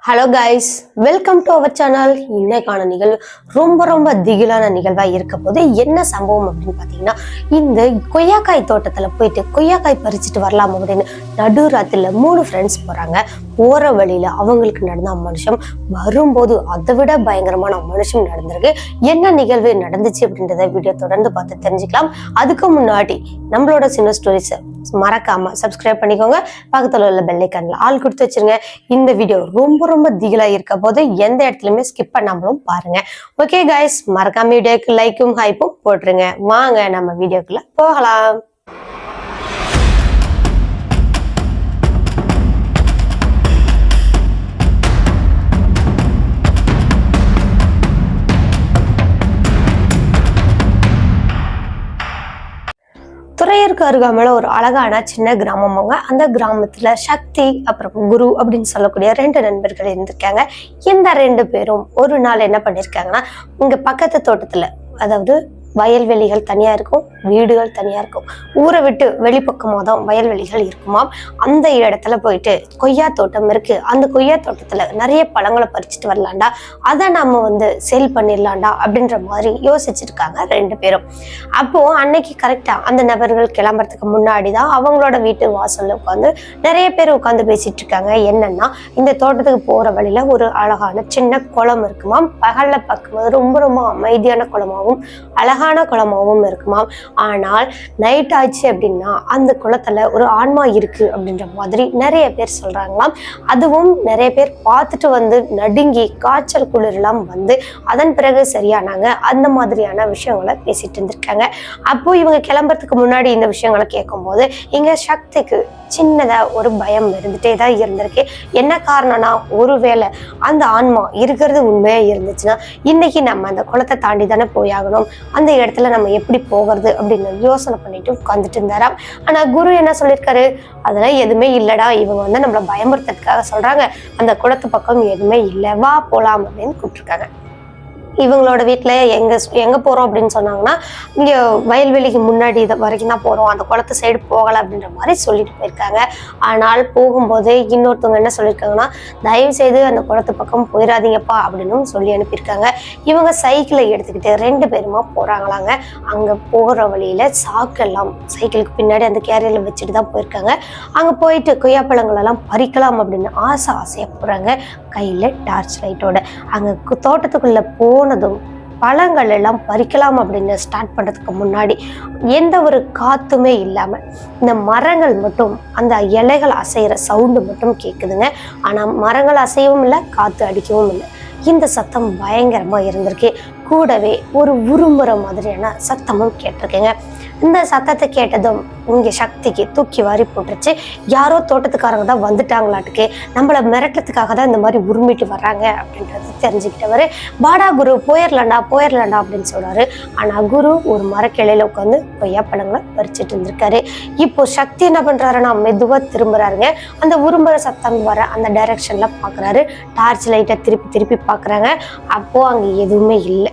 Hello guys, welcome to our channel. இன்னைக்கான நிகழ்வு ரொம்ப திகிலான நிகழ்வா இருக்க போது என்ன சம்பவம் அப்படின்னு பார்த்தீங்கன்னா, இந்த கொய்யாக்காய் தோட்டத்தில் போயிட்டு கொய்யாக்காய் பறிச்சுட்டு வரலாம் அப்படின்னு நடுராத்திரில 3 ஃப்ரெண்ட்ஸ் போறாங்க. போற வழியில அவங்களுக்கு நடந்த மனுஷம், வரும்போது அதை விட பயங்கரமான மனுஷம் நடந்திருக்கு. என்ன நிகழ்வு நடந்துச்சு அப்படின்றத வீடியோ தொடர்ந்து பார்த்து தெரிஞ்சுக்கலாம். அதுக்கு முன்னாடி நம்மளோட சின்ன ஸ்டோரிஸ் மறக்காம சப்ஸ்கிரைப் பண்ணிக்கோங்க. பக்கத்துல உள்ள பெல் ஐகான்ல ஆல் கொடுத்து வச்சிருங்க. இந்த வீடியோ ரொம்ப திகிலா இருக்க போது எந்த இடத்துலயுமே ஸ்கிப் பண்ணாமலும் பாருங்க. ஓகே கைஸ், மறக்காம வீடியோக்கு லைக்கும் ஹைப்பும் போட்டுருங்க. வாங்க நம்ம வீடியோக்குள்ள போகலாம். துறையூருக்கு அருகாமையில ஒரு அழகான சின்ன கிராமமாங்க. அந்த கிராமத்துல சக்தி அப்புறம் குரு அப்படின்னு சொல்லக்கூடிய 2 நண்பர்கள் இருந்திருக்காங்க. இந்த 2 பேரும் ஒரு நாள் என்ன பண்ணிருக்காங்கன்னா, இங்க பக்கத்து தோட்டத்துல, அதாவது வயல்வெளிகள் தனியா இருக்கும், வீடுகள் தனியா இருக்கும். ஊரை விட்டு வெளிப்பக்கமாக தான் வயல்வெளிகள் இருக்குமாம். அந்த இடத்துல போயிட்டு கொய்யா தோட்டம் இருக்கு, அந்த கொய்யா தோட்டத்துல நிறைய பழங்களை பறிச்சுட்டு வரலாண்டா, அதை நம்ம சேல் பண்ணிடலாண்டா அப்படின்ற மாதிரி யோசிச்சிருக்காங்க 2 பேரும். அப்போ அன்னைக்கு கரெக்டா அந்த நபர்கள் கிளம்புறதுக்கு முன்னாடி தான் அவங்களோட வீட்டு வாசல்ல உட்காந்து நிறைய பேர் உட்காந்து பேசிட்டு இருக்காங்க. என்னன்னா, இந்த தோட்டத்துக்கு போற வழியில ஒரு அழகான சின்ன குளம் இருக்குமாம். பகல்ல பார்க்கும்போது ரொம்ப அமைதியான குளமாகவும் அழகான குளமாகவும் இருக்குமாம். ஆனால் நைட் ஆச்சு அப்படின்னா அந்த குளத்துல ஒரு ஆன்மா இருக்கு அப்படின்ற மாதிரி நிறைய பேர் சொல்றாங்களாம். அதுவும் நிறைய பேர் பார்த்துட்டு நடுங்கி காய்ச்சல் குளிரெல்லாம் அதன் பிறகு சரியானாங்க. அந்த மாதிரியான விஷயங்களை பேசிட்டு இருந்திருக்காங்க. அப்போ இவங்க கிளம்புறதுக்கு முன்னாடி இந்த விஷயங்களை கேட்கும் போது இங்க சக்திக்கு சின்னதா ஒரு பயம் இருந்துட்டே தான் இருந்திருக்கு. என்ன காரணம்னா, ஒருவேளை அந்த ஆன்மா இருக்கிறது உண்மையா இருந்துச்சுன்னா இன்னைக்கு நம்ம அந்த குளத்தை தாண்டி தானே போயாகணும், அந்த இடத்துல நம்ம எப்படி போகிறது அப்படின்னு யோசனை பண்ணிட்டு உட்காந்துட்டு இருந்தாராம். ஆனா குரு என்ன சொல்லியிருக்காரு, அதெல்லாம் எதுவுமே இல்லடா, இவங்க நம்மளை பயமுறுத்துறதுக்காக சொல்றாங்க, அந்த குளத்து பக்கம் எதுவுமே இல்லை, வா போலாம் அப்படின்னு கூப்பிட்டுருக்காங்க. இவங்களோட வீட்டில் எங்கே போகிறோம் அப்படின்னு சொன்னாங்கன்னா, இங்கே வயல்வெளிக்கு முன்னாடி இது வரைக்கும் தான் போகிறோம், அந்த குளத்து சைடு போகலை அப்படின்ற மாதிரி சொல்லிட்டு போயிருக்காங்க. ஆனால் போகும்போது இன்னொருத்தவங்க என்ன சொல்லியிருக்காங்கன்னா, தயவு செய்து அந்த குளத்து பக்கம் போயிடாதீங்கப்பா அப்படின்னு சொல்லி அனுப்பியிருக்காங்க. இவங்க சைக்கிளை எடுத்துக்கிட்டு 2 பேருமா போகிறாங்களாங்க. அங்கே போகிற வழியில் சாக்கெல்லாம் சைக்கிளுக்கு பின்னாடி அந்த கேரியரில் வச்சுட்டு தான் போயிருக்காங்க. அங்கே போயிட்டு கொய்யாப்பழங்களெல்லாம் பறிக்கலாம் அப்படின்னு ஆசையாக போகிறாங்க, கையில் டார்ச் லைட்டோட. அங்கே தோட்டத்துக்குள்ளே போனதும் பழங்கள் எல்லாம் பறிக்கலாம் அப்படின்னு ஸ்டார்ட் பண்ணுறதுக்கு முன்னாடி எந்த ஒரு காத்துமே இல்லாமல் இந்த மரங்கள் மட்டும், அந்த இலைகள் அசைகிற சவுண்டு மட்டும் கேட்குதுங்க. ஆனால் மரங்கள் அசையவும் இல்லை, காற்று அடிக்கவும் இல்லை. இந்த சத்தம் பயங்கரமாக இருந்திருக்கு. கூடவே ஒரு உருமுறை மாதிரியான சத்தமும் கேட்டிருக்கேங்க. இந்த சத்தத்தை கேட்டதும் இங்கே சக்திக்கு தூக்கி வாரி போட்டுருச்சு. யாரோ தோட்டத்துக்காரங்க தான் வந்துட்டாங்களாட்டுக்கு, நம்மளை மிரட்டுறதுக்காக தான் இந்த மாதிரி உருமிட்டு வர்றாங்க அப்படின்றது தெரிஞ்சுக்கிட்டவர், பாடா குரு போயிடலாண்டா அப்படின்னு சொல்றாரு. ஆனால் குரு ஒரு மரக்கிளையில உட்காந்து கொய்யாப்பழங்களை பறிச்சுட்டு இருந்திருக்காரு. இப்போ சக்தி என்ன பண்றாருன்னா, மெதுவாக திரும்புறாருங்க. அந்த உருமுறை சத்தம் வர அந்த டைரக்ஷன்ல பார்க்குறாரு. டார்ச் லைட்டை திருப்பி பார்க்குறாங்க. அப்போ அங்கே எதுவுமே இல்லை.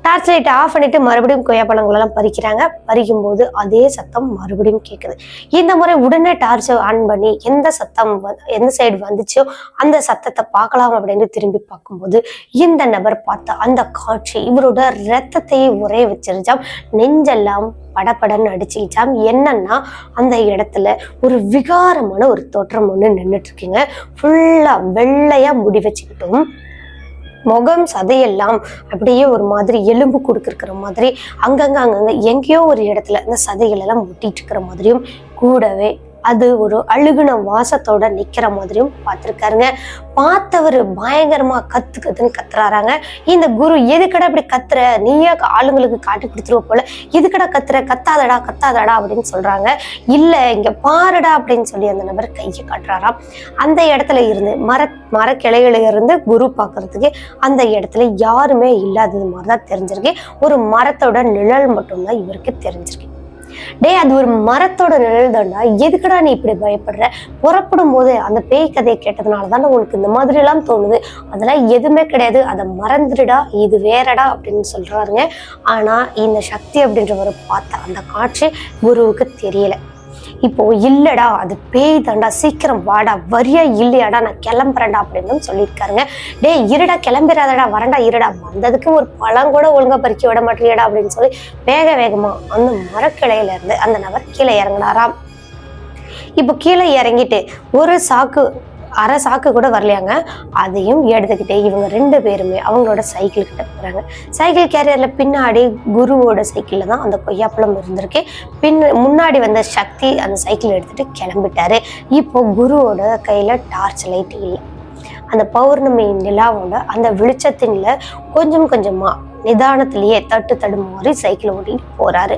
டார்ச் லைட்டை ஆஃப் பண்ணிட்டு மறுபடியும் கொய்யாப்பழங்களெல்லாம் பறிக்கிறாங்க. பறிக்கும்போது அதே சத்தம் மறுபடியும் கேட்குது. இந்த முறை உடனே டார்ச்சை ஆன் பண்ணி எந்த சைடு வந்துச்சோ அந்த சத்தத்தை பார்க்கலாம் அப்படின்னு திரும்பி பார்க்கும்போது இந்த நபர் பார்த்த அந்த காட்சி இவரோட ரத்தத்தையே உரைய வச்சிருச்சாம். நெஞ்செல்லாம் படப்படன்னு அடிச்சுக்கிச்சாம். என்னன்னா, அந்த இடத்துல ஒரு விகாரமான ஒரு தோற்றம் ஒன்று நின்றுட்டு இருக்குங்க. ஃபுல்லா வெள்ளையா முடி வச்சுக்கிட்டும், முகம் சதையெல்லாம் அப்படியே ஒரு மாதிரி எலும்பு கொடுக்குற மாதிரி அங்கங்க எங்கேயோ ஒரு இடத்துல இந்த சதைகள் எல்லாம் ஒட்டிட்டு இருக்கிற மாதிரியும், கூடவே அது ஒரு அழுகுன வாசத்தோட நிக்கிற மாதிரியும் பார்த்துருக்காருங்க. பார்த்தவர் பயங்கரமா கத்துன்னு கத்துறாராங்க. இந்த குரு, எதுக்கடா இப்படி கத்துற, நீயே ஆளுங்களுக்கு காட்டி கொடுத்துருவ போல, எதுக்கடா கத்துற, கத்தாதடா அப்படின்னு சொல்றாங்க. இல்ல இங்க பாருடா அப்படின்னு சொல்லி அந்த நபர் கையை காட்டுறாராம். அந்த இடத்துல இருந்து மரக்கிளையில இருந்து குரு பார்க்கறதுக்கு அந்த இடத்துல யாருமே இல்லாதது மாதிரிதான் தெரிஞ்சிருக்கு. ஒரு மரத்தோட நிழல் மட்டும்தான் இவருக்கு தெரிஞ்சிருக்கு. அது ஒரு மரத்தோட நிழல் தாண்டா, எதுக்கடா நீ இப்படி பயப்படுற, புறப்படும் போது அந்த பேய் கதையை கேட்டதுனாலதான் உங்களுக்கு இந்த மாதிரி எல்லாம் தோணுது, அதெல்லாம் எதுவுமே கிடையாது, அதை மறந்துடுடா, இது வேறடா அப்படின்னு சொல்றாருங்க. ஆனா இந்த சக்தி அப்படின்றவரை பார்த்த அந்த காட்சி குருவுக்கு தெரியல. இப்போ இல்லடா அது பேய் தாண்டா, சீக்கிரம் வாடா, வரியா இல்லையாடா, நான் கிளம்புறேன்டா அப்படின்னு சொல்லியிருக்காருங்க. டே இருடா, கிளம்பிடாதடா, வரண்டா இருடா, வந்ததுக்கு ஒரு பழம் கூட ஒழுங்கா பறிக்க விட மாட்டேறியடா அப்படின்னு சொல்லி வேக வேகமா அந்த மரக்கிளையில இருந்து அந்த நபர் கீழே இறங்கினாராம். இப்போ கீழே இறங்கிட்டு ஒரு சாக்கு, அரை சாக்கு கூட வரலையாங்க, அதையும் எடுத்துக்கிட்டே இவங்க 2 பேருமே அவங்களோட சைக்கிள் கிட்ட போறாங்க. சைக்கிள் கேரியர்ல பின்னாடி குருவோட சைக்கிள்ல தான் அந்த கொய்யாப்பழம் இருந்திருக்கு. முன்னாடி வந்த சக்தி அந்த சைக்கிள் எடுத்துட்டு கிளம்பிட்டாரு. இப்போ குருவோட கையில டார்ச் லைட் இல்லை. அந்த பௌர்ணமி நிலாவோட அந்த வெளிச்சத்தின்ல கொஞ்சம் கொஞ்சமா நிதானத்திலேயே தடுமாறி சைக்கிள் ஓட்டிட்டு போறாரு.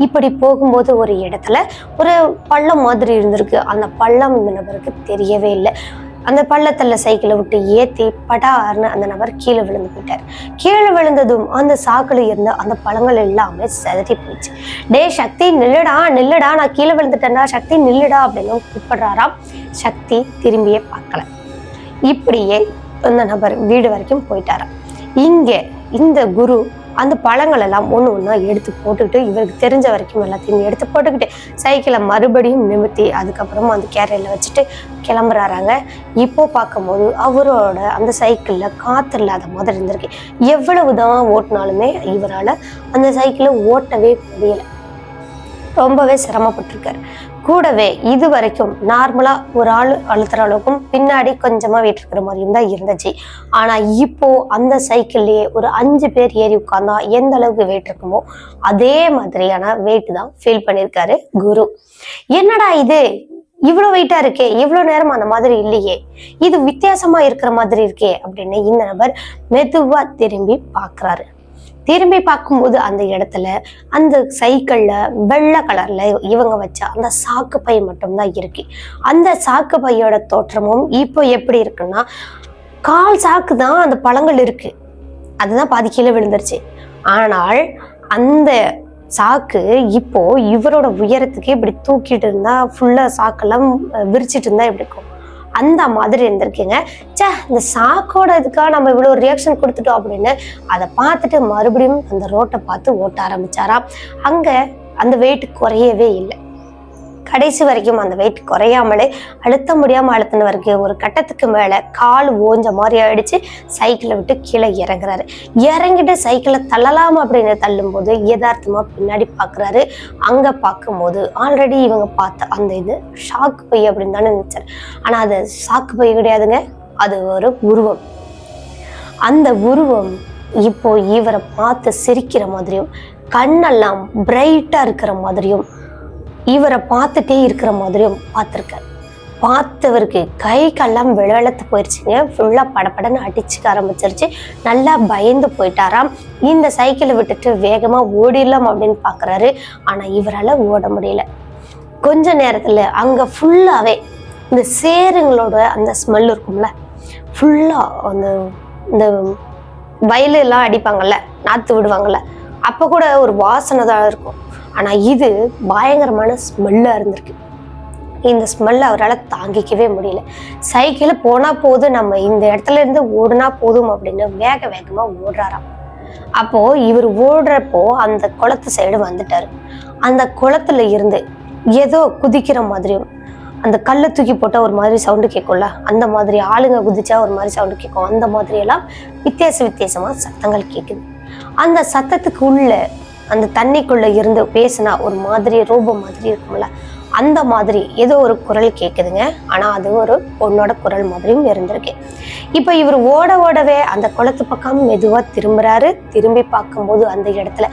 இப்படி போகும்போது ஒரு இடத்துல ஒரு பள்ளம் மாதிரி இருந்திருக்கு. அந்த பள்ளம் இந்த நபருக்கு தெரியவே இல்லை. அந்த பள்ளத்துல சைக்கிளை விட்டு ஏத்தி படார்னு அந்த நபர் கீழே விழுந்து போயிட்டார். கீழே விழுந்ததும் அந்த சாக்குல இருந்த அந்த பழங்கள் எல்லாமே செதறி போயிடுச்சு. டே சக்தி நில்லுடா நில்லுடா, நான் கீழே விழுந்துட்டேன்டா, சக்தி நில்லுடா அப்படின்னு கூப்பிடுறாராம். சக்தி திரும்பியே பார்க்கல. இப்படியே அந்த நபர் வீடு வரைக்கும் போயிட்டாராம். இங்க இந்த குரு அந்த பழங்கள் எல்லாம் ஒண்ணா எடுத்து போட்டுக்கிட்டு இவருக்கு தெரிஞ்ச வரைக்கும் எல்லாத்தையும் எடுத்து போட்டுக்கிட்டு சைக்கிளை மறுபடியும் நிமித்தி அதுக்கப்புறமா அந்த கேரியர்ல வச்சுட்டு கிளம்புறாங்க. இப்போ பார்க்கும்போது அவரோட அந்த சைக்கிள்ல காத்து இல்லாத மாதிரி இருந்திருக்கு. எவ்வளவுதான் ஓட்டினாலுமே இவரால் அந்த சைக்கிளை ஓட்டவே முடியல. ரொம்பவே சிரமப்பட்டிருக்காரு. கூடவே இது வரைக்கும் நார்மலா ஒரு ஆள் அழுத்துற அளவுக்கும் பின்னாடி கொஞ்சமா வெயிட் இருக்கிற மாதிரியும் தான் இருந்துச்சு. ஆனா இப்போ அந்த சைக்கிள்லயே ஒரு 5 பேர் ஏறி உட்கார்ந்தா எந்த அளவுக்கு வெயிட் இருக்குமோ அதே மாதிரியான வெயிட் தான் ஃபீல் பண்ணியிருக்காரு குரு. என்னடா இது இவ்வளவு வெயிட்டா இருக்கே, இவ்வளவு நேரம் அந்த மாதிரி இல்லையே, இது வித்தியாசமா இருக்கிற மாதிரி இருக்கே அப்படின்னு இந்த நபர் மெதுவா திரும்பி பாக்குறாரு. திரும்பி பார்க்கும்போது அந்த இடத்துல அந்த சைக்கிள்ல வெள்ளை கலர்ல இவங்க வச்ச அந்த சாக்கு பை மட்டும்தான் இருக்கு. அந்த சாக்கு பையோட தோற்றமும் இப்போ எப்படி இருக்குன்னா, கால் சாக்கு தான் அந்த பழங்கள் இருக்கு, அதுதான் பாதி கீழே விழுந்துருச்சு. ஆனால் அந்த சாக்கு இப்போ இவரோட உயரத்துக்கு இப்படி தூக்கிட்டு இருந்தா ஃபுல்லா சாக்கெல்லாம் விரிச்சிட்டு இருந்தா எப்படி இருக்கும் அந்த மாதிரி இருந்திருக்குங்க. இந்த சாக்கோட இதுக்காக நம்ம இவ்வளவு ரியாக்ஷன் கொடுத்துட்டோம் அப்படின்னு அதை பார்த்துட்டு மறுபடியும் அந்த ரோட்டை பார்த்து ஓட்ட ஆரம்பிச்சாராம். அங்க அந்த வெயிட் குறையவே இல்லை. கடைசி வரைக்கும் அந்த வெயிட் குறையாமலே அழுத்த முடியாம அழுத்தினவருக்கு ஒரு கட்டத்துக்கு மேல கால் ஓஞ்ச மாதிரி ஆயிடுச்சு. சைக்கிளை விட்டு கீழே இறங்குறாரு. இறங்கிட்டு சைக்கிளை தள்ளலாம் அப்படின்னு தள்ளும் போது யதார்த்தமா பின்னாடி பாக்குறாரு. அங்க பார்க்கும்போது ஆல்ரெடி இவங்க பார்த்த அந்த இது சாக்கு பை அப்படின்னு தானே நினைச்சாரு. ஆனா அது சாக்கு பை கிடையாதுங்க, அது ஒரு உருவம். அந்த உருவம் இப்போ இவரை பார்த்து சிரிக்கிற மாதிரியும் கண்ணெல்லாம் பிரைட்டா இருக்கிற மாதிரியும் இவரை பார்த்துட்டே இருக்கிற மாதிரியும் பார்த்துருக்காரு. பார்த்தவருக்கு கை கல்லாம் வெளத்து போயிடுச்சுங்க. ஃபுல்லா படப்படன்னு அடிச்சுக்க ஆரம்பிச்சிருச்சு. நல்லா பயந்து போயிட்டாராம். இந்த சைக்கிளை விட்டுட்டு வேகமா ஓடிடலாம் அப்படின்னு பாக்குறாரு. ஆனா இவரால ஓட முடியல. கொஞ்ச நேரத்துல அங்க ஃபுல்லாவே இந்த சேருங்களோட அந்த ஸ்மெல் இருக்கும்ல, ஃபுல்லா அந்த இந்த வயலு எல்லாம் அடிப்பாங்கல்ல, நாத்து விடுவாங்கல்ல, அப்ப கூட ஒரு வாசனை தான் இருக்கும். ஆனா இது பயங்கரமான ஸ்மெல்லா இருந்திருக்கு. இந்த ஸ்மெல்ல அவரால் தாங்கிக்கவே முடியல. சைக்கிள் போனா போதும், நம்ம இந்த இடத்துல இருந்து ஓடுனா போதும் அப்படின்னு வேக வேகமா ஓடுறாராம். அப்போ இவர் ஓடுறப்போ அந்த குளத்து சைடு வந்துட்டாரு. அந்த குளத்துல இருந்து ஏதோ குதிக்கிற மாதிரியும், அந்த கல்லை தூக்கி போட்டா ஒரு மாதிரி சவுண்டு கேட்கும்ல, அந்த மாதிரி ஆளுங்க குதிச்சா ஒரு மாதிரி சவுண்டு கேட்கும். அந்த மாதிரி எல்லாம் வித்தியாசமா சத்தங்கள் கேட்குது. அந்த சத்தத்துக்கு உள்ள அந்த தண்ணிக்குள்ள இருந்து பேசினா ஒரு மாதிரி ரூபம் மாதிரி இருக்கும்ல, அந்த மாதிரி ஏதோ ஒரு குரல் கேட்குதுங்க. ஆனா அது ஒரு பொண்ணோட குரல் மாதிரியும் இருந்திருக்கு. இப்ப இவர் ஓடவே அந்த குளத்து பக்கம் மெதுவா திரும்புறாரு. திரும்பி பார்க்கும்போது அந்த இடத்துல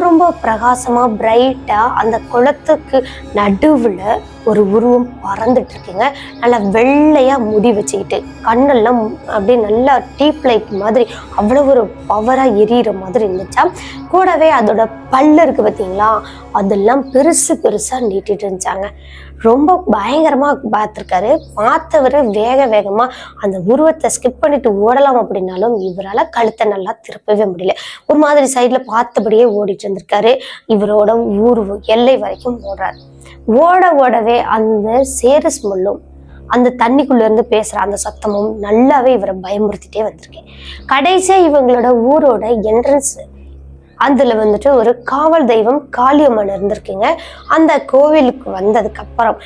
ரொம்ப பிரகாசமா பிரைட்டா அந்த குளத்துக்கு நடுவுல ஒரு உருவம் பறந்துட்டு இருக்குங்க. நல்லா வெள்ளையா முடி வச்சுக்கிட்டு கண்ணெல்லாம் அப்படியே நல்லா டீப் லைட் மாதிரி அவ்வளவு ஒரு பவரா எரியிற மாதிரி இருந்துச்சா. கூடவே அதோட பல்லு இருக்கு பார்த்தீங்களா, அதெல்லாம் பெருசா நீட்டிட்டு இருந்துச்சாங்க. ரொம்ப பயங்கரமா பார்த்துருக்காரு. பார்த்தவர் வேகமா அந்த உருவத்தை ஸ்கிப் பண்ணிட்டு ஓடலாம் அப்படின்னாலும் இவரால் கழுத்தை நல்லா திருப்பவே முடியல. ஒரு மாதிரி சைட்ல பார்த்தபடியே ஓடிட்டு இருந்திருக்காரு. இவரோட ஊர் எல்லை வரைக்கும் ஓடுறாரு. ஓடவே அந்த சேரு ஸ்மெல்லும் அந்த தண்ணிக்குள்ள இருந்து பேசுற அந்த சத்தமும் நல்லாவே இவரை பயமுறுத்திட்டே வந்திருக்கேன். கடைசியா இவங்களோட ஊரோட என்ட்ரன்ஸ் அதுல வந்துட்டு ஒரு காவல் தெய்வம் காளியம்மன் இருந்திருக்குங்க. அந்த கோவிலுக்கு வந்ததுக்கு அப்புறம்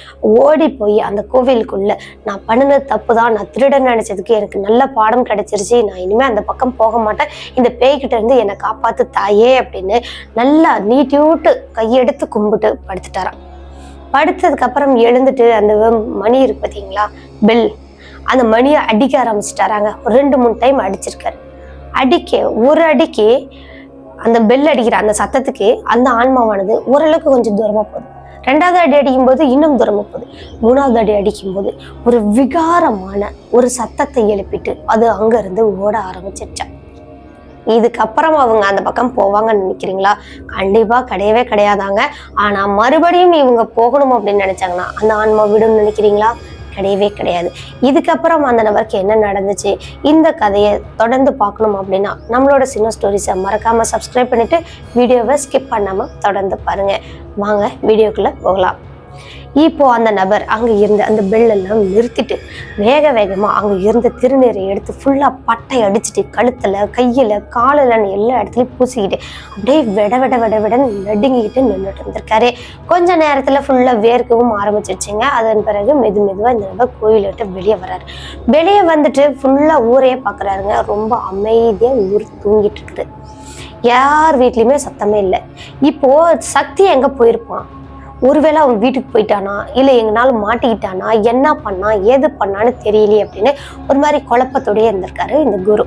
ஓடி போய் அந்த கோவிலுக்குள்ள நான் பண்ணினது தப்பு தான், நான் திருடன் நினைச்சதுக்கு எனக்கு நல்ல பாடம் கிடைச்சிருச்சு, நான் இனிமே அந்த பக்கம் போக மாட்டேன், இந்த பேய்கிட்ட இருந்து என்னை காப்பாத்து தாயே அப்படின்னு நல்லா நீட்டி விட்டு கையெடுத்து கும்பிட்டு படுத்துட்டாராம். படுத்ததுக்கு அப்புறம் எழுந்துட்டு அந்த மணி இருக்கு பார்த்தீங்களா, பெல், அந்த மணியை அடிக்க ஆரம்பிச்சுட்டாராங்க. ஒரு 2-3 டைம் அடிச்சிருக்காரு. ஒரு அடிக்கு அந்த பெல் அடிக்கிற அந்த சத்தத்துக்கு அந்த ஆன்மாவானது ஓரளவுக்கு கொஞ்சம் தூரமா போகுது. 2வது அடி அடிக்கும்போது இன்னும் தூரமா போகுது. 3வது அடி அடிக்கும்போது ஒரு விகாரமான ஒரு சத்தத்தை எழுப்பிட்டு அது அங்க இருந்து ஓட ஆரம்பிச்சிருச்சான். இதுக்கப்புறம் அவங்க அந்த பக்கம் போவாங்கன்னு நினைக்கிறீங்களா? கண்டிப்பா கிடையவே கிடையாதாங்க. ஆனா மறுபடியும் இவங்க போகணும் அப்படின்னு நினைச்சாங்கன்னா அந்த ஆன்மா விடும்னு நினைக்கிறீங்களா? கிடையவே கிடையாது. இதுக்கப்புறம் அந்த நபருக்கு என்ன நடந்துச்சு, இந்த கதையை தொடர்ந்து பார்க்கணும் அப்படின்னா நம்மளோட சின்ன ஸ்டோரிஸை மறக்காம சப்ஸ்கிரைப் பண்ணிட்டு வீடியோவை ஸ்கிப் பண்ணாம தொடர்ந்து பாருங்க. வாங்க வீடியோக்குள்ள போகலாம். இப்போ அந்த நபர் அங்க இருந்த அந்த பெல்லெல்லாம் நிறுத்திட்டு வேகமா அங்க இருந்த திருநீரை எடுத்து ஃபுல்லா பட்டை அடிச்சுட்டு கழுத்துல கையில காலிலன்னு எல்லா இடத்துலயும் பூசிக்கிட்டு அப்படியே விட நடுங்கிக்கிட்டு நின்றுட்டு இருந்திருக்காரு. கொஞ்ச நேரத்துல ஃபுல்லா வேர்க்கவும் ஆரம்பிச்சிருச்சுங்க. அதன் பிறகு மெதுவா இந்த நபர் கோயிலை விட்டு வெளியே வர்றாரு. வெளியே வந்துட்டு ஃபுல்லா ஊரையே பாக்குறாருங்க. ரொம்ப அமைதியா ஊர் தூங்கிட்டு இருக்குது. யார் வீட்லயுமே சத்தமே இல்லை. இப்போ சக்தி எங்க போயிருப்பான்? ஒருவேளை அவன் வீட்டுக்கு போயிட்டானா, இல்லை எங்கனால மாட்டிக்கிட்டானா, என்ன பண்ணா ஏது பண்ணான்னு தெரியலையே அப்படின்னு ஒரு மாதிரி குழப்பத்தோடய இருந்திருக்காரு இந்த குரு.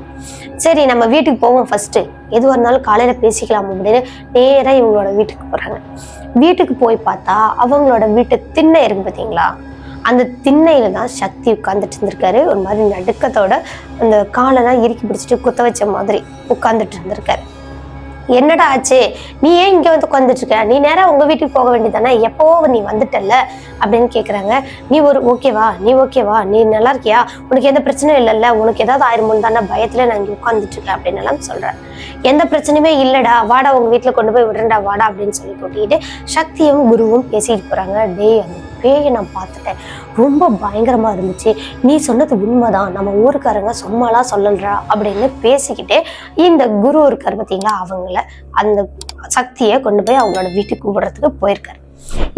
சரி நம்ம வீட்டுக்கு போவோம், ஃபர்ஸ்ட் எதுவாக இருந்தாலும் காலையில பேசிக்கலாம் அப்படின்னு நேராக இவங்களோட வீட்டுக்கு போறாங்க. வீட்டுக்கு போய் பார்த்தா அவங்களோட வீட்டு திண்ணை இருக்கு பார்த்தீங்களா, அந்த திண்ணையில தான் சக்தி உட்கார்ந்துட்டு இருந்திருக்காரு. ஒரு மாதிரி நடுக்கத்தோட அந்த காலெல்லாம் இறுக்கி பிடிச்சிட்டு குத்த வச்ச மாதிரி உட்கார்ந்துட்டு இருந்திருக்காரு. என்னடா ஆச்சு, நீ ஏன் இங்க வந்து உட்காந்துட்டு இருக்க, நீ நேரா உங்க வீட்டுக்கு போக வேண்டியதானே, எப்போ நீ வந்துட்டல்ல அப்படின்னு கேக்குறாங்க. நீ ஓகேவா, நீ நல்லா இருக்கியா, உனக்கு எந்த பிரச்சனையும் இல்லைல்ல, உனக்கு ஏதாவது ஆயிருமோன்னு தானே பயத்துல நான் இங்க உட்காந்துட்டு இருக்கேன் அப்படின்னு எல்லாம் சொல்றேன். எந்த பிரச்சனையுமே இல்லடா, வாடா உங்க வீட்டுல கொண்டு போய் விடுறேன்டா வாடா அப்படின்னு சொல்லி கூட்டிட்டு சக்தியும் குருவும் பேசிட்டு போறாங்க. டேய் அந்த பேயை நான் பார்த்துட்டேன், ரொம்ப பயங்கரமா இருந்துச்சு, நீ சொன்னது உண்மைதான், நம்ம ஊருக்காரங்க சும்மாலாம் சொல்லன்றா அப்படின்னு பேசிக்கிட்டே இந்த குரு இருக்காரு பார்த்தீங்களா, அவங்கள அந்த சக்தியை கொண்டு போய் அவங்களோட வீட்டுக்கு கூப்பிடுறதுக்கு போயிருக்காரு.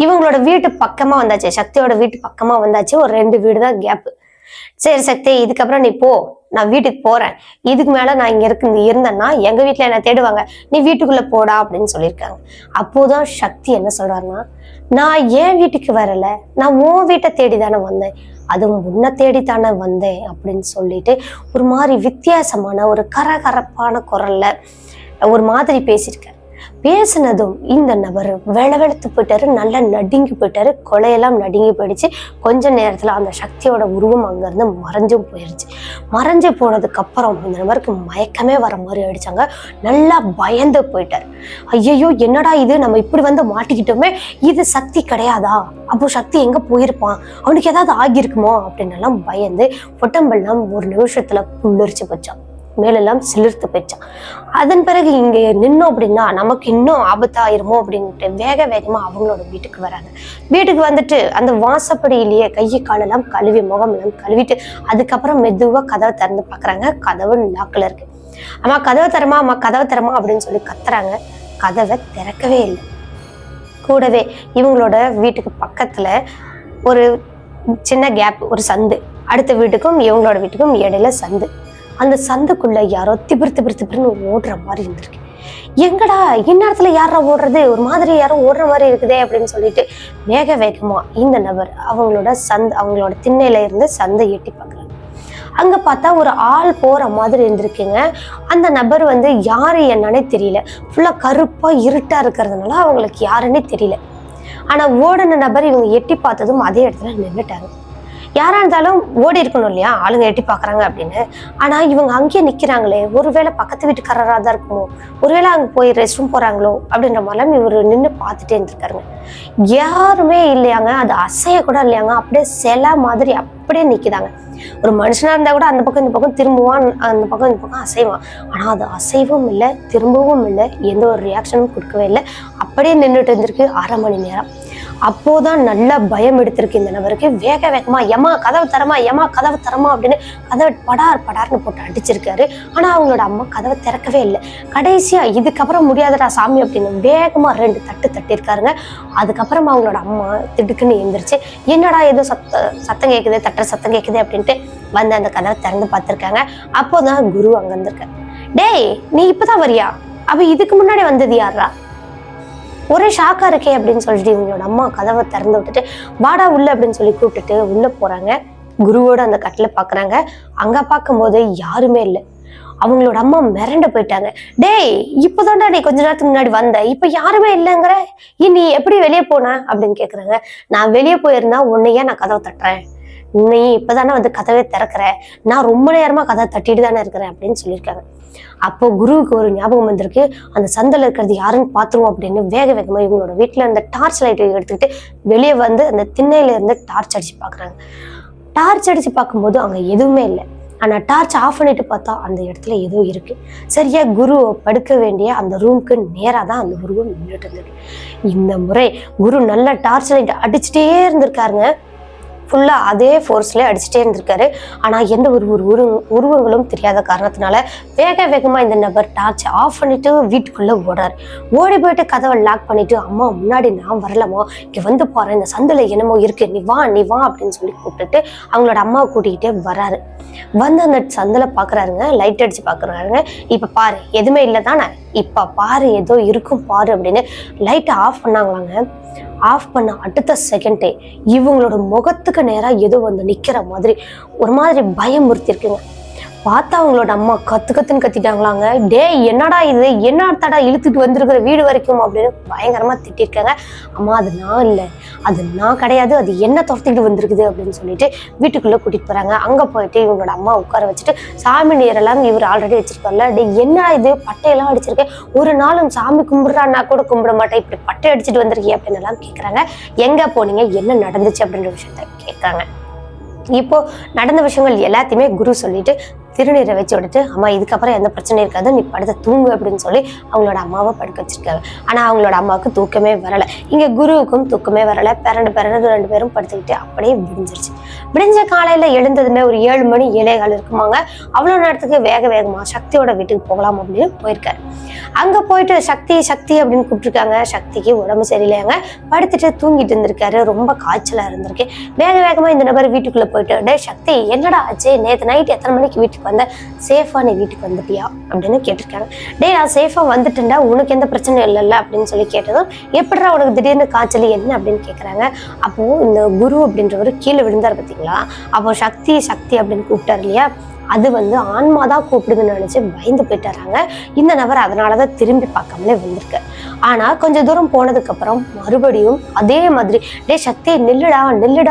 இவங்களோட வீட்டு பக்கமா வந்தாச்சு, சக்தியோட வீட்டு பக்கமா வந்தாச்சு. ஒரு 2 வீடு தான் கேப்பு. சரி சக்தி, இதுக்கப்புறம் நீ போ, நான் வீட்டுக்கு போறேன், இதுக்கு மேல நான் இங்க இருந்தேன்னா எங்க வீட்டுல என்ன தேடுவாங்க, நீ வீட்டுக்குள்ள போடா அப்படின்னு சொல்லியிருக்காங்க. அப்போதான் சக்தி என்ன சொல்றாருன்னா, நான் ஏன் வீட்டுக்கு வரல, நான் உன் வீட்டை தேடிதானே வந்தேன், அதுவும் உன்னை தேடித்தானே வந்தேன் அப்படின்னு சொல்லிட்டு ஒரு மாதிரி வித்தியாசமான ஒரு கரகரப்பான குரல்ல ஒரு மாதிரி பேசியிருக்காரு. பேசினதும் இந்த நபர் வெளவெளுத்து போயிட்டாரு, நல்லா நடுங்கி போயிட்டாரு, கொலையெல்லாம் நடுங்கி போயிடுச்சு. கொஞ்ச நேரத்துல அந்த சக்தியோட உருவம் அங்க இருந்து மறைஞ்சும் போயிடுச்சு. மறைஞ்சு போனதுக்கு அப்புறம் இந்த நபருக்கு மயக்கமே வர மாதிரி ஆயிடுச்சாங்க. நல்லா பயந்து போயிட்டாரு. ஐயோ என்னடா இது, நம்ம இப்படி வந்து மாட்டிக்கிட்டோமே, இது சக்தி கிடையாதா, அப்போ சக்தி எங்க போயிருப்பான், அவனுக்கு ஏதாவது ஆகியிருக்குமோ அப்படின்னு எல்லாம் பயந்து உடம்பெல்லாம் ஒரு நிமிஷத்துல புல்லரிச்சு போச்சான், மேலெல்லாம் சிலிர்த்து போயிடுச்சான். அதன் பிறகு இங்க நின்னோம் அப்படின்னா நமக்கு இன்னும் ஆபத்தாயிருமோ அப்படின்ட்டு வேகமா அவங்களோட வீட்டுக்கு வராங்க. வீட்டுக்கு வந்துட்டு அந்த வாசப்படியிலேயே கையை காலெல்லாம் கழுவி முகமெல்லாம் கழுவிட்டு அதுக்கப்புறம் மெதுவா கதவை திறந்து பாக்குறாங்க. கதவு லாக்கில் இருக்கு. அம்மா கதவை தரமா அப்படின்னு சொல்லி கத்துறாங்க. கதவை திறக்கவே இல்லை. கூடவே இவங்களோட வீட்டுக்கு பக்கத்துல ஒரு சின்ன கேப், ஒரு சந்து, அடுத்த வீட்டுக்கும் இவங்களோட வீட்டுக்கும் இடையில சந்து. அந்த சந்துக்குள்ள யாரோ திபிர்னு ஓடுற மாதிரி இருந்திருக்கு. எங்கடா இந்நேரத்துல யாரா ஓடுறது, ஒரு மாதிரி யாரும் ஓடுற மாதிரி இருக்குதே அப்படின்னு சொல்லிட்டு வேகமா இந்த நபர் அவங்களோட திண்ணையில இருந்து சந்தை எட்டி பார்க்குறாங்க. அங்க பார்த்தா ஒரு ஆள் போற மாதிரி இருந்திருக்குங்க. அந்த நபர் வந்து யாரு என்னன்னே தெரியல, ஃபுல்லா கருப்பா இருட்டா இருக்கிறதுனால அவங்களுக்கு யாருன்னே தெரியல. ஆனா ஓடின நபர் இவங்க எட்டி பார்த்ததும் அதே இடத்துல நின்றுட்டாங்க. யாரா இருந்தாலும் ஓடி இருக்கணும் இல்லையா, ஆளுங்க எட்டி பாக்குறாங்க அப்படின்னு. ஆனா இவங்க அங்கேயே நிக்கிறாங்களே, ஒருவேளை பக்கத்து வீட்டுக்காரராக தான் இருக்குமோ, ஒருவேளை அங்க போய் ரெஸ்ட் ரூம் போறாங்களோ அப்படின்ற மாதிரிலாம் இவர் நின்று பார்த்துட்டே இருந்திருக்காருங்க. யாருமே இல்லையாங்க, அது அசைய கூட இல்லையாங்க, அப்படியே சிலை மாதிரி அப்படியே நிக்குதாங்க. ஒரு மனுஷனா இருந்தா கூட அந்த பக்கம் இந்த பக்கம் திரும்புவான், அந்த பக்கம் இந்த பக்கம் அசைவான். ஆனா அது அசைவும் இல்லை, திரும்பவும் இல்லை, எந்த ஒரு ரியாக்ஷனும் கொடுக்கவே இல்லை, அப்படியே நின்றுட்டு இருந்திருக்கு 1/2 மணி நேரம். அப்போதான் நல்லா பயம் எடுத்திருக்கு இந்த நபருக்கு. வேக வேகமா ஏமா கதவு தரமா, ஏமா கதவு தரமா அப்படின்னு கதவை படார்னு போட்டு அடிச்சிருக்காரு. ஆனா அவங்களோட அம்மா கதவை திறக்கவே இல்லை. கடைசியா இதுக்கப்புறம் முடியாதடா சாமி அப்படின்னு வேகமா 2 தட்டு தட்டிருக்காருங்க. அதுக்கப்புறம் அவங்களோட அம்மா திடுக்குன்னு எந்திரிச்சு என்னடா ஏதோ சத்தம் கேட்குது, தட்டுற சத்தம் கேட்குது அப்படின்ட்டு வந்து அந்த கதவை திறந்து பார்த்திருக்காங்க. அப்போதான் குரு அங்க இருந்திருக்காரு. டேய், நீ இப்பதான் வரியா? அப்ப இதுக்கு முன்னாடி வந்தது யாரா? ஒரே ஷாக்கா இருக்கே அப்படின்னு சொல்லிட்டு இவங்களோட அம்மா கதவை திறந்து விட்டுட்டு வாடா உள்ள அப்படின்னு சொல்லி கூப்பிட்டுட்டு உள்ள போறாங்க. குருவோட அந்த கட்டில பாக்குறாங்க. அங்க பார்க்கும்போது யாருமே இல்லை. அவங்களோட அம்மா மிரண்டு போயிட்டாங்க. டேய், இப்பதான்டா நீ கொஞ்ச நேரத்துக்கு முன்னாடி வந்த, இப்ப யாருமே இல்லைங்கிற, நீ எப்படி வெளியே போன அப்படின்னு கேக்குறாங்க. நான் வெளியே போயிருந்தா உன்னையே நான் கதவை தட்டுறேன், நீ இப்பதானே வந்து கதவை திறக்கிற, நான் ரொம்ப நேரமா கதவை தட்டிட்டு தானே இருக்கிறேன் அப்படின்னு சொல்லியிருக்காங்க. அப்போ குருவுக்கு ஒரு ஞாபகம் வந்திருக்கு. அந்த சந்தில இருக்கிறது யாருன்னு பாத்துருவோம் அப்படின்னு வேக வேகமா இவங்களோட வீட்டுல அந்த டார்ச் லைட்டை எடுத்துக்கிட்டு வெளியே வந்து அந்த திண்ணையில இருந்து டார்ச் அடிச்சு பாக்குறாங்க. டார்ச் அடிச்சு பார்க்கும்போது அங்க எதுவுமே இல்லை. ஆனா டார்ச் ஆஃப் பண்ணிட்டு பார்த்தா அந்த இடத்துல ஏதோ இருக்கு. சரியா குரு படுக்க வேண்டிய அந்த ரூமுக்கு நேரா தான் அந்த உருவம் நின்றுட்டு இருந்திருக்கு. இந்த முறை குரு நல்லா டார்ச் லைட் அடிச்சுட்டே இருந்திருக்காருங்க. ஃபுல்லா அதே ஃபோர்ஸ்ல அடிச்சுட்டே இருந்திருக்காரு. ஆனா எந்த ஒரு உருவங்களும் தெரியாத காரணத்தினால வேக வேகமா இந்த நபர் டார்ச் ஆஃப் பண்ணிட்டு வீட்டுக்குள்ள ஓடுறாரு. ஓடி போயிட்டு கதவை லாக் பண்ணிட்டு, அம்மா முன்னாடி நான் வரலாமா, இங்க வந்து பாரு, இந்த சந்தில என்னமோ இருக்கு, நீ வா அப்படின்னு சொல்லி கூப்பிட்டுட்டு அவங்களோட அம்மாவை கூட்டிகிட்டே வராரு. வந்து அந்த சந்தில பாக்குறாருங்க. லைட் அடிச்சு பாக்குறாருங்க. இப்ப பாரு எதுவுமே இல்லை தானே, இப்ப பாரு ஏதோ இருக்கும் பாரு அப்படின்னு லைட்டை ஆஃப் பண்ணாங்களாங்க. ஆஃப் பண்ண அடுத்த செகண்டே இவங்களோட முகத்துக்கு நேரா ஏதோ வந்து நிக்கிற மாதிரி ஒரு மாதிரி பயமுறுத்திருக்குங்க. பார்த்தா அவங்களோட அம்மா கத்துன்னு கத்திட்டாங்களாங்க. டேய், என்னடா இது, என்ன தடா இழுத்துட்டு வந்திருக்கிற வீடு வரைக்கும் அப்படின்னு பயங்கரமா திட்டிருக்காங்க. அம்மா, அது நான் இல்லை, அது நான் கிடையாது, அது என்ன துரத்திக்கிட்டு வந்திருக்குது அப்படின்னு சொல்லிட்டு வீட்டுக்குள்ள கூட்டிட்டு போறாங்க. அங்க போயிட்டு இவங்களோட அம்மா உட்கார வச்சுட்டு சாமி நீரெல்லாம் இவர் ஆல்ரெடி வச்சிருக்காருல்ல, டே என்னடா இது பட்டையெல்லாம் அடிச்சிருக்கேன், ஒரு நாளும் சாமி கும்பிடுறான்னா கூட கும்பிட மாட்டேன், இப்படி பட்டை அடிச்சுட்டு வந்திருக்கீங்க அப்படின்னு எல்லாம் கேட்கறாங்க. எங்க போனீங்க, என்ன நடந்துச்சு அப்படின்ற விஷயத்த கேட்கறாங்க. இப்போ நடந்த விஷயங்கள் எல்லாத்தையுமே குரு சொல்லிட்டு திருநீரை வச்சு விட்டுட்டு, அம்மா இதுக்கப்புறம் எந்த பிரச்சனையும் இருக்காது, நீ படுத்த தூங்கு அப்படின்னு சொல்லி அவங்களோட அம்மாவை படுக்க வச்சிருக்காங்க. ஆனா அவங்களோட அம்மாவுக்கு தூக்கமே வரலை. இங்க குருவுக்கும் தூக்கமே வரலை. பிறண்டு 2 பேரும் படுத்துக்கிட்டு அப்படியே விடிஞ்சிருச்சு. விடிஞ்ச காலையில எழுந்ததுமே ஒரு 7 மணி 7:15 இருக்குமாங்க. அவ்வளவு நேரத்துக்கு வேகமா சக்தியோட வீட்டுக்கு போகலாம் அப்படின்னு போயிருக்காரு. அங்க போயிட்டு சக்தி அப்படின்னு கூப்பிட்டுருக்காங்க. சக்திக்கு உடம்பு சரியில்லையாங்க, படுத்துட்டு தூங்கிட்டு இருந்திருக்காரு. ரொம்ப காய்ச்சலா இருந்திருக்கு. வேகமா இந்த நபர் வீட்டுக்குள்ள போயிட்டு, டே சக்தி என்னடா ஆச்சு, நேற்று நைட் எத்தனை மணிக்கு வீட்டுக்கு வந்த, சேஃபா நீ வீட்டுக்கு வந்துட்டியா அப்படின்னு கேட்டிருக்காங்க. டே, நான் சேஃபா வந்துட்டேன்டா, உனக்கு எந்த பிரச்சனையும் இல்லைல்ல அப்படின்னு சொல்லி கேட்டதும், எப்படிடா உனக்கு திடீர்னு காய்ச்சல் என்ன அப்படின்னு கேட்குறாங்க. அப்போ இந்த குரு அப்படின்றவர் கீழே விழுந்தார் பார்த்தீங்களா, அப்போ சக்தி அப்படின்னு கூப்பிட்டாரு இல்லையா, அது வந்து ஆன்மாதான் கூப்பிடுதுன்னு நினைச்சு பயந்து போயிட்டாராங்க இந்த நபர். அதனாலதான் திரும்பி பார்க்காமலே வந்திருக்கு. ஆனா கொஞ்ச தூரம் போனதுக்கு அப்புறம் மறுபடியும் அதே மாதிரி, டே சக்தி நில்லுடா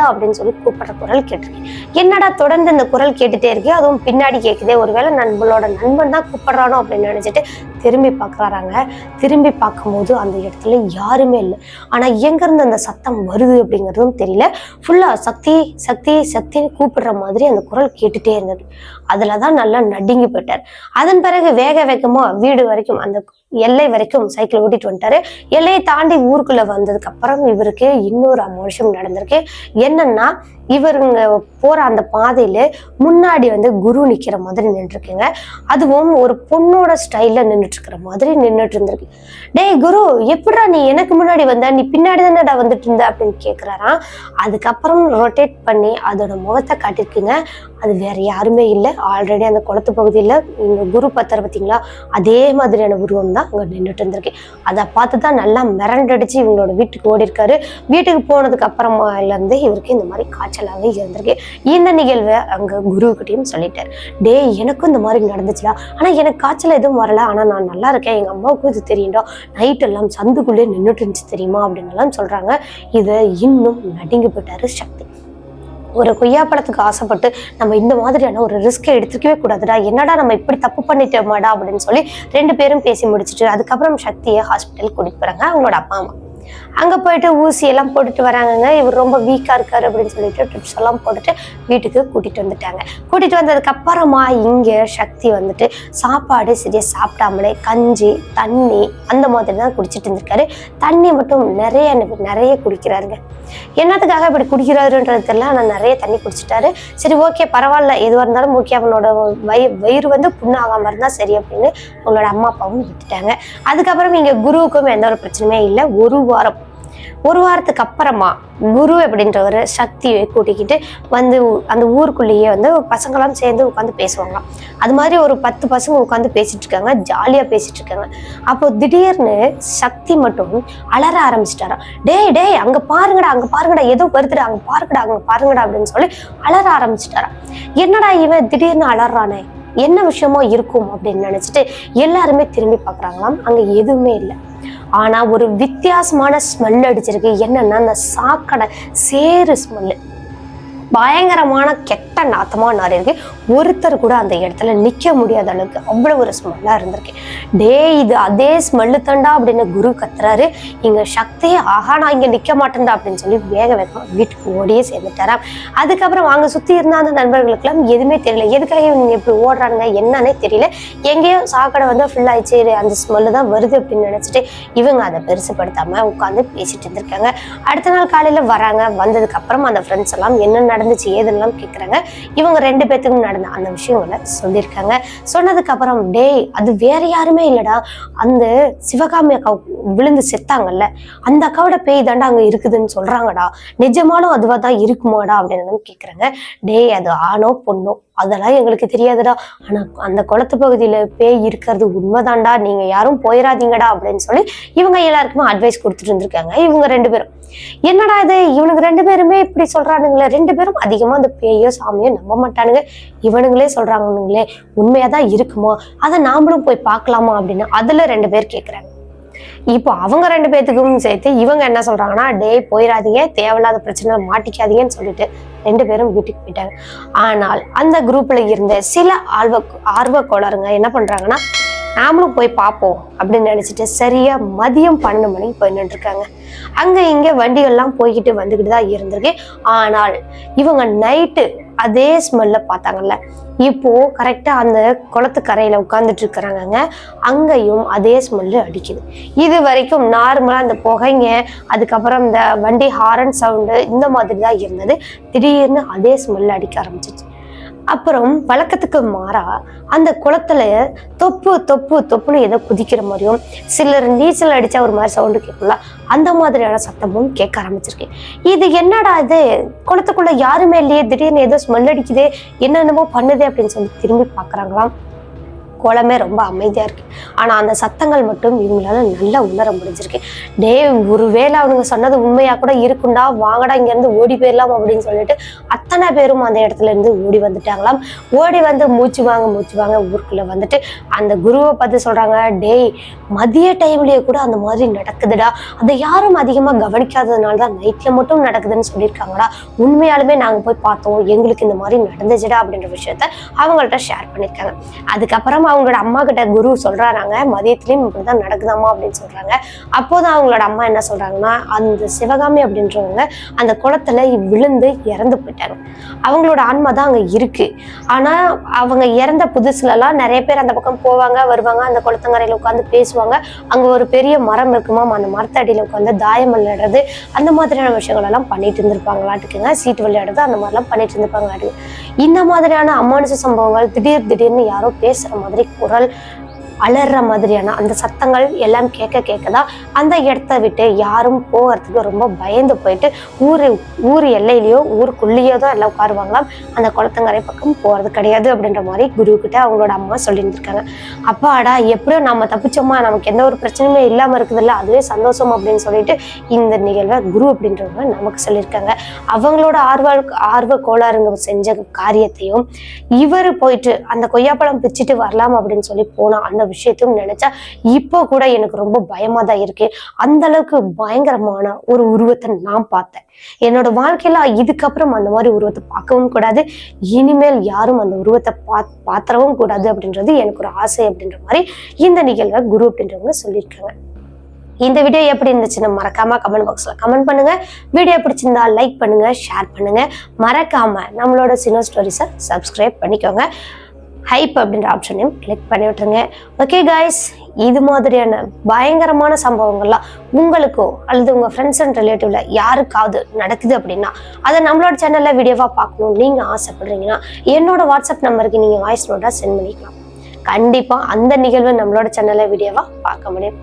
அப்படின்னு சொல்லி கூப்பிடுற குரல் கேட்டிருக்கேன். என்னடா தொடர்ந்து இந்த குரல் கேட்டுட்டே இருக்கு, அதுவும் பின்னாடி கேட்குதே, ஒருவேளை நம்மளோட நண்பன் தான் கூப்பிடுறானோ அப்படின்னு நினைச்சிட்டு திரும்பி பார்க்கறாங்க. திரும்பி பார்க்கும்போது அந்த இடத்துல யாருமே இல்லை. ஆனா எங்க இருந்து அந்த சத்தம் வருது அப்படிங்கிறதும் தெரியல. ஃபுல்லா சக்தின்னு கூப்பிடுற மாதிரி அந்த குரல் கேட்டுட்டே இருந்தது. அதுலதான் நல்லா நடுங்கி போயிட்டார். அதன் பிறகு வேகமா வீடு வரைக்கும், அந்த எல்லை வரைக்கும் சைக்கிள் ஓட்டிட்டு வந்துட்டாரு. எல்லையை தாண்டி ஊருக்குள்ள வந்ததுக்கு அப்புறம் இவருக்கு இன்னொரு அமோஷம் நடந்திருக்கு. என்னன்னா, இவருங்க போற அந்த பாதையில முன்னாடி வந்து குரு நிக்கிற மாதிரி நின்றுருக்குங்க. அதுவும் ஒரு பொண்ணோட ஸ்டைல்ல நின்றுட்டு இருக்கிற மாதிரி நின்றுட்டு இருந்திருக்கு. டேய் குரு, எப்படா நீ எனக்கு முன்னாடி வந்த, நீ பின்னாடி தானடா வந்துட்டு இருந்த அப்படின்னு கேட்கிறாராம். அதுக்கப்புறம் ரொட்டேட் பண்ணி அதோட முகத்தை காட்டிருக்குங்க. அது வேற யாருமே இல்லை, ஆல்ரெடி அந்த குளத்து பகுதியில இந்த குரு பத்தர் பார்த்தீங்களா, அதே மாதிரியான உருவம் தான் அங்க நின்றுட்டு இருந்திருக்கு. அதை பார்த்துதான் நல்லா மிரண்டடிச்சு இவங்களோட வீட்டுக்கு ஓடி இருக்காரு. வீட்டுக்கு போனதுக்கு அப்புறமா இருந்து இவருக்கு இந்த மாதிரி காய்ச்சலாவே இருந்திருக்கு. இந்த நிகழ்வை அங்க குருக்கிட்டையும் சொல்லிட்டாரு. டே, எனக்கும் இந்த மாதிரி நடந்துச்சுடா, ஆனா எனக்கு காய்ச்சல் எதுவும் வரல, ஆனா நான் நல்லா இருக்கேன், எங்க அம்மாவுக்கும் இது தெரியும்டா, நைட் எல்லாம் சந்துக்குள்ளே நின்றுட்டு இருந்துச்சு தெரியுமா அப்படின்னு எல்லாம் சொல்றாங்க. இதை இன்னும் நடுங்கி போயிட்டாரு சக்தி. ஒரு கொய்யாப்பழத்துக்கு ஆசைப்பட்டு நம்ம இந்த மாதிரியான ஒரு ரிஸ்கை எடுத்துக்கவே கூடாதுடா, என்னடா நம்ம இப்படி தப்பு பண்ணிட்டோமாடா அப்படின்னு சொல்லி 2 பேரும் பேசி முடிச்சுட்டு அதுக்கப்புறம் சக்தியை ஹாஸ்பிட்டல் கூட்டிட்டு போறாங்க அவங்களோட அப்பா அம்மா. அங்க போயிட்டு ஊசி எல்லாம் போட்டுட்டு வராங்கங்க. இவர் ரொம்ப வீக்கா இருக்காரு அப்படின்னு சொல்லிட்டு ட்ரிப்ஸ் எல்லாம் போட்டுட்டு வீட்டுக்கு கூட்டிட்டு வந்துட்டாங்க. கூட்டிட்டு வந்ததுக்கு அப்புறமா இங்க சக்தி வந்துட்டு சாப்பாடு சரியா சாப்பிடாமலே கஞ்சி தண்ணி அந்த மாதிரி தான் குடிச்சிட்டு இருந்திருக்காரு. தண்ணி மட்டும் நிறைய குடிக்கிறாருங்க. என்னத்துக்காக இப்படி குடிக்கிறாருன்றது தெரியல, ஆனா நிறைய தண்ணி குடிச்சிட்டாரு. சரி ஓகே பரவாயில்ல, எதுவாக இருந்தாலும் ஓகே, அவனோட வயிறு வந்து புண்ணாகாம இருந்தா சரி அப்படின்னு அவங்களோட அம்மா அப்பாவும் விட்டுட்டாங்க. அதுக்கப்புறம் இங்க குருவுக்கும் எந்த ஒரு பிரச்சனையுமே இல்லை. ஒரு வாரத்துக்கு அப்புறமா குரு அப்படின்றவர் சக்தியை கூட்டிக்கிட்டு வந்து அந்த ஊருக்குள்ளேயே வந்து பசங்களாம் சேர்ந்து உட்காந்து பேசுவாங்களாம். அது மாதிரி ஒரு 10 பசங்க உட்காந்து பேசிட்டு இருக்காங்க, ஜாலியா பேசிட்டு இருக்காங்க. அப்போ திடீர்னு சக்தி மட்டும் அலற ஆரம்பிச்சிட்டாராம். டேய் அங்க பாருங்கடா ஏதோ வருதுடா, அங்க பாருங்கடா அப்படின்னு சொல்லி அலற ஆரம்பிச்சிட்டாராம். என்னடா இவன் திடீர்னு அலறானே, என்ன விஷயமோ இருக்கும் அப்படின்னு நினைச்சிட்டு எல்லாருமே திரும்பி பாக்குறாங்களாம். அங்க எதுவுமே இல்லை. ஆனா ஒரு வித்தியாசமான ஸ்மெல் அடிச்சிருக்கு. என்னன்னா அந்த சாக்கடை சேறு ஸ்மெல்லு, பயங்கரமான கெட்ட நாத்தமா நாரி இருக்கு. ஒருத்தர் கூட அந்த இடத்துல நிக்க முடியாத அளவுக்கு அவ்வளவு ஒரு ஸ்மெல்லா இருந்திருக்கு. இது அதே ஸ்மெல்லு தண்டா அப்படின்னு குரு கத்துறாரு. இங்க சக்தியே ஆஹா நான் இங்க நிக்க மாட்டேன்டா அப்படின்னு சொல்லி வேகமா வீட்டுக்கு ஓடியே சேர்ந்துட்டாராம். அதுக்கப்புறம் அங்க சுத்தி இருந்த அந்த நண்பர்களுக்கெல்லாம் எதுவுமே தெரியல, எதுக்காக இவங்க இப்படி ஓடுறாங்க என்னன்னே தெரியல. எங்கேயோ சாக்கடை வந்து ஃபுல் ஆயிடுச்சு, அந்த ஸ்மெல்லு தான் வருது அப்படின்னு நினைச்சிட்டு இவங்க அதை பெருசுப்படுத்தாம உட்காந்து பேசிட்டு இருந்திருக்காங்க. அடுத்த நாள் காலையில வராங்க. வந்ததுக்கு அப்புறம் அந்த ஃப்ரெண்ட்ஸ் எல்லாம் என்ன நடந்துச்சு ஏதெல்லாம் கேட்குறாங்க. இவங்க 2 பேத்துக்கும் நடந்த அந்த விஷயங்களை சொல்லியிருக்காங்க. சொன்னதுக்கு அப்புறம் அது வேற யாருமே இல்லடா, அந்த சிவகாமி அக்கா விழுந்து செத்தாங்கல்ல, அந்த அக்காவோட பேய் தாண்டா அங்க இருக்குதுன்னு சொல்றாங்கடா, நிஜமாலும் அதுவா தான் இருக்குமாடா அப்படின்னு கேட்குறாங்க. அது ஆணோ பொண்ணோ அதெல்லாம் எங்களுக்கு தெரியாதுடா, ஆனா அந்த குளத்து பகுதியில பேய் இருக்கிறது உண்மைதான்டா, நீங்க யாரும் போயிடாதீங்கடா அப்படின்னு சொல்லி இவங்க எல்லாருக்குமே அட்வைஸ் கொடுத்துட்டு இருந்திருக்காங்க. இவங்க 2 பேரும் என்னடா இது, இவனுக்கு 2 பேருமே இப்படி சொல்றானுங்களே, 2 பேரும் அதிகமா அந்த பேயோ சாமியோ நம்ப மாட்டானுங்க, இவனுங்களே சொல்றாங்கன்னுங்களே, உண்மையாதான் இருக்குமா, அதை நாமளும் போய் பார்க்கலாமா அப்படின்னு அதுல 2 பேர் கேட்கறாங்க. இப்போ அவங்க 2 பேத்துக்கும் சேர்த்து இவங்க என்ன சொல்றாங்கன்னா, போயிடாதீங்க, தேவையில்லாத பிரச்சனை மாட்டிக்காதீங்கன்னு சொல்லிட்டு 2 பேரும் வீட்டுக்கு போயிட்டாங்க. ஆனால் அந்த குரூப்ல இருந்த சில ஆர்வ கோளாறுங்க என்ன பண்றாங்கன்னா, நாமளும் போய் பார்ப்போம் அப்படின்னு நினைச்சிட்டு சரியா மதியம் 12 மணிக்கு போய் நின்று இருக்காங்க. அங்க இங்க வண்டிகள்லாம் போய்கிட்டு வந்துகிட்டு தான் இருந்திருக்கு. ஆனால் இவங்க நைட்டு அதே ஸ்மெல்ல பார்த்தாங்கல்ல, இப்போ கரெக்டா அந்த குளத்துக்கரையில உட்கார்ந்துட்டு இருக்கிறாங்க, அங்கேயும் அதே ஸ்மெல்லு அடிக்குது. இது வரைக்கும் நார்மலா அந்த புகைங்க, அதுக்கப்புறம் இந்த வண்டி ஹாரன் சவுண்டு இந்த மாதிரி தான் இருந்தது. திடீர்னு அதே ஸ்மெல் அடிக்க ஆரம்பிச்சிச்சு. அப்புறம் வழக்கத்துக்கு மாறா அந்த குளத்துல தொப்புன்னு ஏதோ குதிக்கிற மாதிரியும், சிலர் நீச்சல் அடிச்சா ஒரு மாதிரி சவுண்டு கேட்கல, அந்த மாதிரியான சத்தமும் கேட்க ஆரம்பிச்சிருக்கு. இது என்னடா இது, குளத்துக்குள்ள யாருமே இல்லையே, திடீர்னு ஏதோ ஸ்மெல் அடிக்குது, என்னென்னமோ பண்ணுது அப்படின்னு சொல்லி திரும்பி பாக்குறாங்களாம். குளமே ரொம்ப அமைதியா இருக்கு. ஆனா அந்த சத்தங்கள் மட்டும் இவங்களால நல்லா உணர முடிஞ்சிருக்கு. ஒருவேளை அவனுங்க சொன்னது உண்மையா கூட இருக்குண்டா, வாங்கடா இங்க இருந்து ஓடி போயிடலாம் அப்படின்னு சொல்லிட்டு அத்தனை பேரும் அந்த இடத்துல இருந்து ஓடி வந்துட்டாங்களாம். ஓடி வந்து மூச்சு வாங்க ஊருக்குள்ள வந்துட்டு அந்த குருவை பார்த்து சொல்றாங்க, மதிய டைம்லயே கூட அந்த மாதிரி நடக்குதுடா, அதை யாரும் அதிகமா கவனிக்காததுனாலதான் நைட்ல மட்டும் நடக்குதுன்னு சொல்லியிருக்காங்கடா, உண்மையாலுமே நாங்க போய் பார்த்தோம், எங்களுக்கு இந்த மாதிரி நடந்துச்சுடா அப்படின்ற விஷயத்த அவங்கள்ட்ட ஷேர் பண்ணிருக்காங்க. அதுக்கப்புறம் அவங்களோட அம்மா கிட்ட குரு சொல்றாங்க, மதியத்திலயும் இப்படிதான் நடக்குதாமா அப்படின்னு சொல்றாங்க. அப்போதான் அவங்களோட அம்மா என்ன சொல்றாங்கன்னா, அந்த சிவகாமி அப்படின்றவங்க அந்த குளத்துல விழுந்து இறந்து போயிட்டாங்க. அவங்களோட ஆன்மா தான் அங்க இருக்கு. ஆனா அவங்க இறந்த புதுசுல எல்லாம் நிறைய பேர் அந்த பக்கம் போவாங்க வருவாங்க, அந்த குளத்தங்கரையில உட்காந்து பேசுவாங்க. அங்க ஒரு பெரிய மரம் இருக்குமா, அந்த மரத்தடியில உட்காந்து தாயம் விளையாடுறது அந்த மாதிரியான விஷயங்கள் எல்லாம் பண்ணிட்டு இருந்திருப்பாங்களாட்டுக்குங்க, சீட்டு விளையாடுறது அந்த மாதிரிலாம் பண்ணிட்டு இருந்திருப்பாங்களாட்டு. இந்த மாதிரியான அமானுஷ சம்பவங்கள் திடீர்னு யாரோ பேசுற மாதிரி குரல் அலற மாதிரியான அந்த சத்தங்கள் எல்லாம் கேட்கதான் அந்த இடத்த விட்டு யாரும் போகிறதுக்கு ரொம்ப பயந்து போயிட்டு ஊர் எல்லையிலயோ ஊருக்குள்ளேயோ தான் எல்லாம் உட்காருவாங்களாம். அந்த குளத்தங்கரை பக்கம் போறது கிடையாது அப்படின்ற மாதிரி குரு கிட்ட அவங்களோட அம்மா சொல்லியிருந்திருக்காங்க. அப்பாடா எப்படியோ நம்ம தப்பிச்சோமா, நமக்கு எந்த ஒரு பிரச்சனையுமே இல்லாம இருக்குதுல்ல, அதுவே சந்தோஷம் அப்படின்னு சொல்லிட்டு இந்த நிகழ்வை குரு அப்படின்றவங்க நமக்கு சொல்லியிருக்காங்க. அவங்களோட ஆர்வ கோளாறுங்க செஞ்ச காரியத்தையும் இவர் போயிட்டு அந்த கொய்யாப்பழம் பிச்சுட்டு வரலாம் அப்படின்னு சொல்லி போனா அந்த விஷயத்தையும் நினைச்சா இப்போ கூட எனக்கு ரொம்ப பயமா தான் இருக்கு. அந்த அளவுக்கு பயங்கரமான ஒரு உருவத்தை நான் பார்த்தேன். என்னோட வாழ்க்கையில இதுக்கப்புறம் அந்த மாதிரி உருவத்தை பார்க்கவும் கூடாது, இனிமேல் யாரும் அந்த உருவத்தை பாத்திரவும் கூடாது அப்படின்றது எனக்கு ஒரு ஆசை அப்படின்ற மாதிரி இந்த நிகழ்வை குரு அப்படின்றவங்க சொல்லியிருக்காங்க. இந்த வீடியோ எப்படி இருந்துச்சுன்னு மறக்காம கமெண்ட் பாக்ஸ்ல கமெண்ட் பண்ணுங்க. வீடியோ பிடிச்சிருந்தா லைக் பண்ணுங்க, ஷேர் பண்ணுங்க. மறக்காம நம்மளோட சினோ ஸ்டோரிஸை சப்ஸ்கிரைப் பண்ணிக்கோங்க. ஹைப் அப்படின்ற ஆப்ஷனையும் கிளிக் பண்ணி விட்டுருங்க. ஓகே கைஸ், இது மாதிரியான பயங்கரமான சம்பவங்கள்லாம் உங்களுக்கோ அல்லது உங்கள் ஃப்ரெண்ட்ஸ் அண்ட் ரிலேட்டிவ்ல யாருக்காவது நடக்குது அப்படின்னா அதை நம்மளோட சேனலில் வீடியோவாக பார்க்கணும் நீங்கள் ஆசைப்படுறீங்கன்னா என்னோட வாட்ஸ்அப் நம்பருக்கு நீங்கள் வாய்ஸ் நோட்டாக சென்ட் பண்ணிக்கலாம். கண்டிப்பாக அந்த நிகழ்வை நம்மளோட சேனலில் வீடியோவாக பார்க்க முடியும்.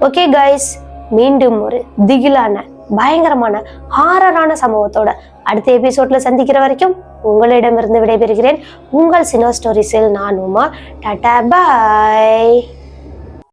ஓகே கைஸ், மீண்டும் ஒரு திகிலான பயங்கரமான ஹாரரான சம்பவத்தோட அடுத்த எபிசோட்ல சந்திக்கிற வரைக்கும் உங்களிடமிருந்து விடைபெறுகிறேன். உங்கள் சினோ ஸ்டோரிஸில் நான் உமா. டாடா பாய்.